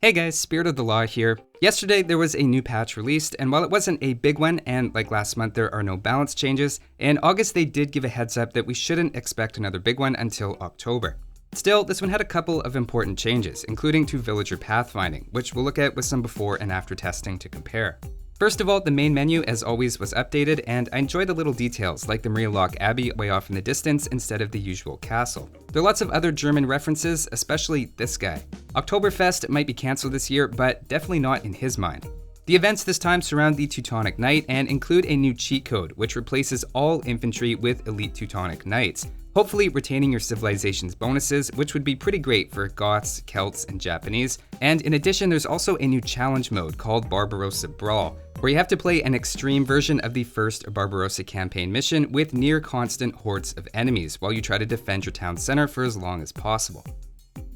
Hey guys, Spirit of the Law here. Yesterday there was a new patch released, and while it wasn't a big one, and like last month there are no balance changes, in August they did give a heads up that we shouldn't expect another big one until October. Still, this one had a couple of important changes, including to villager pathfinding, which we'll look at with some before and after testing to compare. First of all, the main menu, as always, was updated, and I enjoy the little details, like the Maria Lock Abbey way off in the distance instead of the usual castle. There are lots of other German references, especially this guy. Oktoberfest might be cancelled this year, but definitely not in his mind. The events this time surround the Teutonic Knight and include a new cheat code, which replaces all infantry with elite Teutonic Knights, hopefully retaining your civilization's bonuses, which would be pretty great for Goths, Celts, and Japanese. And in addition, there's also a new challenge mode called Barbarossa Brawl, where you have to play an extreme version of the first Barbarossa campaign mission with near constant hordes of enemies while you try to defend your town center for as long as possible.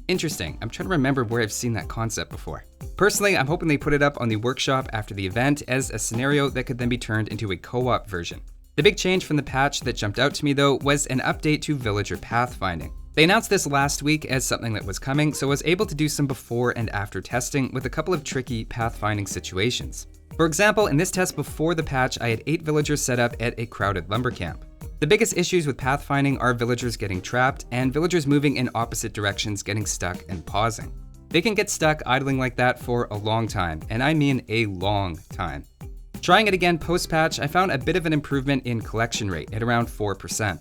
Interesting, I'm trying to remember where I've seen that concept before. Personally, I'm hoping they put it up on the workshop after the event as a scenario that could then be turned into a co-op version. The big change from the patch that jumped out to me though was an update to villager pathfinding. They announced this last week as something that was coming, so I was able to do some before and after testing with a couple of tricky pathfinding situations. For example, in this test before the patch, I had 8 villagers set up at a crowded lumber camp. The biggest issues with pathfinding are villagers getting trapped and villagers moving in opposite directions getting stuck and pausing. They can get stuck idling like that for a long time, and I mean a long time. Trying it again post-patch, I found a bit of an improvement in collection rate at around 4%.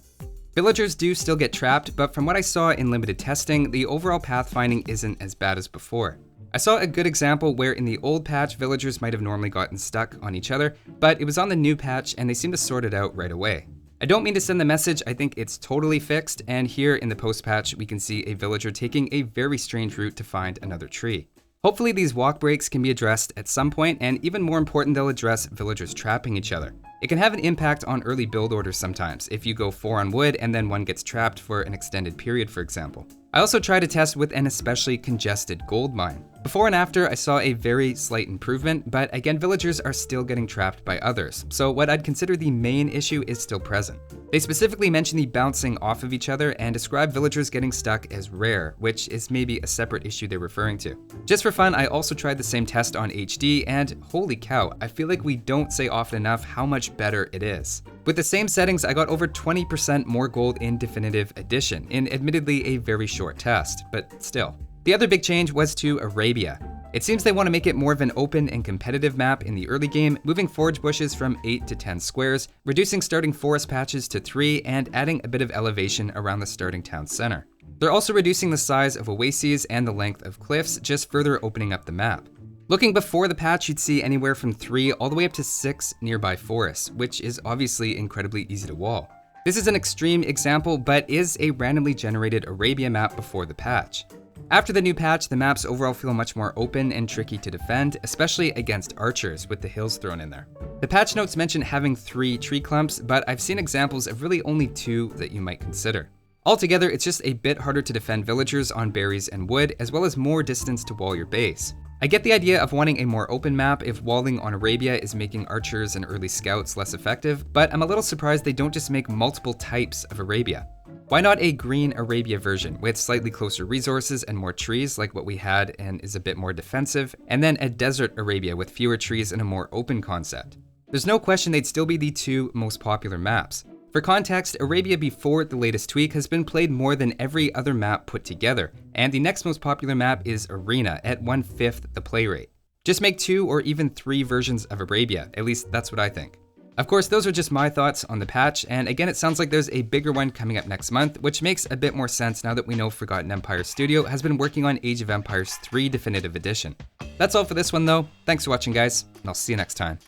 Villagers do still get trapped, but from what I saw in limited testing, the overall pathfinding isn't as bad as before. I saw a good example where in the old patch, villagers might have normally gotten stuck on each other, but it was on the new patch and they seem to sort it out right away. I don't mean to send the message, I think it's totally fixed, and here in the post-patch we can see a villager taking a very strange route to find another tree. Hopefully these walk breaks can be addressed at some point, and even more important, they'll address villagers trapping each other. It can have an impact on early build orders sometimes, if you go 4 on wood and then one gets trapped for an extended period, for example. I also tried to test with an especially congested gold mine. Before and after, I saw a very slight improvement, but again, villagers are still getting trapped by others, so what I'd consider the main issue is still present. They specifically mention the bouncing off of each other and describe villagers getting stuck as rare, which is maybe a separate issue they're referring to. Just for fun, I also tried the same test on HD, and holy cow, I feel like we don't say often enough how much better it is. With the same settings, I got over 20% more gold in Definitive Edition, in admittedly a very short test, but still. The other big change was to Arabia. It seems they want to make it more of an open and competitive map in the early game, moving forage bushes from 8 to 10 squares, reducing starting forest patches to 3, and adding a bit of elevation around the starting town center. They're also reducing the size of oases and the length of cliffs, just further opening up the map. Looking before the patch, you'd see anywhere from 3 all the way up to 6 nearby forests, which is obviously incredibly easy to wall. This is an extreme example, but is a randomly generated Arabia map before the patch. After the new patch, the maps overall feel much more open and tricky to defend, especially against archers with the hills thrown in there. The patch notes mention having 3 tree clumps, but I've seen examples of really only 2 that you might consider. Altogether, it's just a bit harder to defend villagers on berries and wood, as well as more distance to wall your base. I get the idea of wanting a more open map if walling on Arabia is making archers and early scouts less effective, but I'm a little surprised they don't just make multiple types of Arabia. Why not a green Arabia version with slightly closer resources and more trees like what we had and is a bit more defensive, and then a desert Arabia with fewer trees and a more open concept? There's no question they'd still be the 2 most popular maps. For context, Arabia before the latest tweak has been played more than every other map put together, and the next most popular map is Arena at 1/5 the play rate. Just make 2 or even 3 versions of Arabia, at least that's what I think. Of course, those are just my thoughts on the patch, and again, it sounds like there's a bigger one coming up next month, which makes a bit more sense now that we know Forgotten Empire Studio has been working on Age of Empires 3 Definitive Edition. That's all for this one though. Thanks for watching guys, and I'll see you next time.